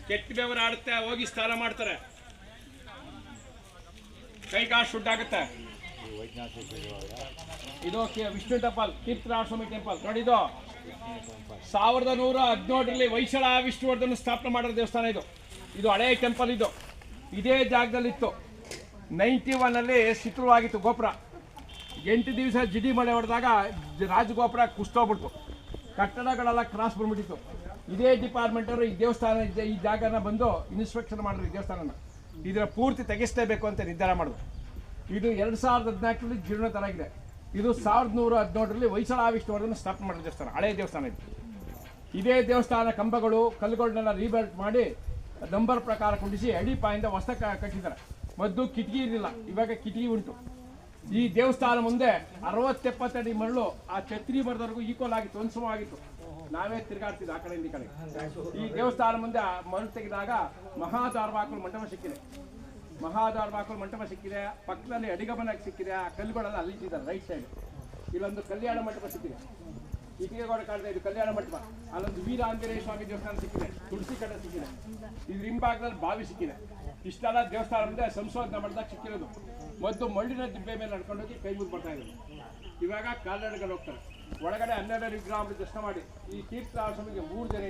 ಕೆಟ್ಟ ಬೆವರು ಆಡುತ್ತೆ, ಹೋಗಿ ಸ್ನಾನ ಮಾಡ್ತಾರೆ, ಕೈ ಕಾಲು ಶುದ್ಧಾಗುತ್ತೆ. ಇದು ವಿಷ್ಣು ಟೆಂಪಲ್, ಕೀರ್ತರಾಜ ಸ್ವಾಮಿ ಟೆಂಪಲ್ ನೋಡಿದ್ದು 1117ರಲ್ಲಿ ಹೊಯ್ಸಳ ವಿಷ್ಣುವರ್ಧನ ಸ್ಥಾಪನೆ ಮಾಡಿರೋ ದೇವಸ್ಥಾನ ಇದು. ಇದು ಹಳೆಯ ಟೆಂಪಲ್. ಇದು ಇದೇ ಜಾಗದಲ್ಲಿತ್ತು. 91ರಲ್ಲಿ ಶಿಥಿಲವಾಗಿತ್ತು ಗೋಪುರ. 8 ದಿವಸ ಜಿಡಿ ಮಳೆ ಹೊಡೆದಾಗ ರಾಜಗೋಪುರ ಕುಸ್ತೋಗ್ಬಿಡ್ತು, ಕಟ್ಟಡಗಳೆಲ್ಲ ಕ್ರಾಸ್ ಬಂದ್ಬಿಟ್ಟಿತ್ತು. ಇದೇ ಡಿಪಾರ್ಟ್ಮೆಂಟ್ ಅವರು ಈ ದೇವಸ್ಥಾನ ಈ ಜಾಗನ ಬಂದು ಇನ್ಸ್ಪೆಕ್ಷನ್ ಮಾಡಿದ್ರು. ಈ ದೇವಸ್ಥಾನನ ಇದರ ಪೂರ್ತಿ ತೆಗೆಸಲೇಬೇಕು ಅಂತ ನಿರ್ಧಾರ ಮಾಡಿದ್ರು. ಇದು 2014ರಲ್ಲಿ ಜೀರ್ಣೋದ್ಧಾರ ಆಗಿದೆ. ಇದು 1117ರಲ್ಲಿ ಹೊಯ್ಸಳ ವಿಷ್ಣುವರ್ಧನ ಸ್ಥಾಪನೆ ಮಾಡಿದ ದೇವಸ್ಥಾನ, ಹಳೆಯ ದೇವಸ್ಥಾನ ಇದು. ಇದೇ ದೇವಸ್ಥಾನ ಕಂಬಗಳು ಕಲ್ಲುಗಳನ್ನೆಲ್ಲ ರೀಬಿಲ್ಟ್ ಮಾಡಿ ನಂಬರ್ ಪ್ರಕಾರ ಕುಂಡಿಸಿ ಅಡಿಪಾಯಿಂದ ಹೊಸ ಕಟ್ಟಿದ್ದಾರೆ. ಮೊದಲು ಕಿಟಕಿ ಇರಲಿಲ್ಲ, ಇವಾಗ ಕಿಟಕಿ ಉಂಟು. ಈ ದೇವಸ್ಥಾನ ಮುಂದೆ 60-70 ಅಡಿ ಮರಳು ಆ ಛತ್ರಿ ಮರದವರೆಗೂ ಈಕ್ವಲ್ ಆಗಿತ್ತು, ಒಂದು ಸಮವಾಗಿತ್ತು. ನಾವೇ ತಿರುಗಾಡ್ತಿದ್ವಿ ಆ ಕಡೆಯಿಂದ ಈ ಕಡೆ. ಈ ದೇವಸ್ಥಾನ ಮುಂದೆ ಮರಳು ತೆಗೆದಾಗ ಮಹಾದ್ವಾರವಾಕಲು ಮಂಟಪ ಸಿಕ್ಕಿದೆ. ಮಹಾದ್ವಾರವಾಕಲು ಮಂಟಪ ಸಿಕ್ಕಿದೆ. ಪಕ್ಕದಲ್ಲಿ ಅಡಿಗಮನ ಸಿಕ್ಕಿದೆ. ಆ ಕಲ್ಲುಗಳೆಲ್ಲ ಅಲ್ಲಿಟ್ಟಿದ್ದಾರೆ ರೈಟ್ ಸೈಡ್. ಇಲ್ಲೊಂದು ಕಲ್ಯಾಣ ಮಂಟಪ ಸಿಕ್ಕಿದೆ. ಇಟಿಗೆಗೋಡ ಕಾಣ್ತಾ ಇದು ಕಲ್ಯಾಣ ಮಂಟಪ. ಅಲ್ಲೊಂದು ವೀರಾಂಜನೇಯ ಸ್ವಾಮಿ ದೇವಸ್ಥಾನ ಸಿಕ್ಕಿದೆ. ತುಳಸಿ ಕಡೆ ಸಿಕ್ಕಿದೆ. ಇದ್ರ ಹಿಂಭಾಗದಲ್ಲಿ ಬಾವಿ ಸಿಕ್ಕಿದೆ. ಇಷ್ಟೆಲ್ಲ ದೇವಸ್ಥಾನ ಮುಂದೆ ಸಂಶೋಧನೆ ಮಾಡಿದಾಗ ಸಿಕ್ಕಿರೋದು. ಮೊದಲು ಮಳ್ಳಿನ ದಿಬ್ಬೆ ಮೇಲೆ ನಡ್ಕೊಂಡೋಗಿ ಕೈ ಮುದ್ದು ಬರ್ತಾ ಇದ್ರು. ಇವಾಗ ಕಾಲ್ನಡಿಗೆಯಲ್ಲಿ ಹೋಗ್ತಾರೆ. ಒಳಗಡೆ 12 ವಿಗ್ರಹಗಳು ದರ್ಶನ ಮಾಡಿ ಈ ಕೀರ್ತರಾಜ ಸ್ವಾಮಿಗೆ 3 ಜನ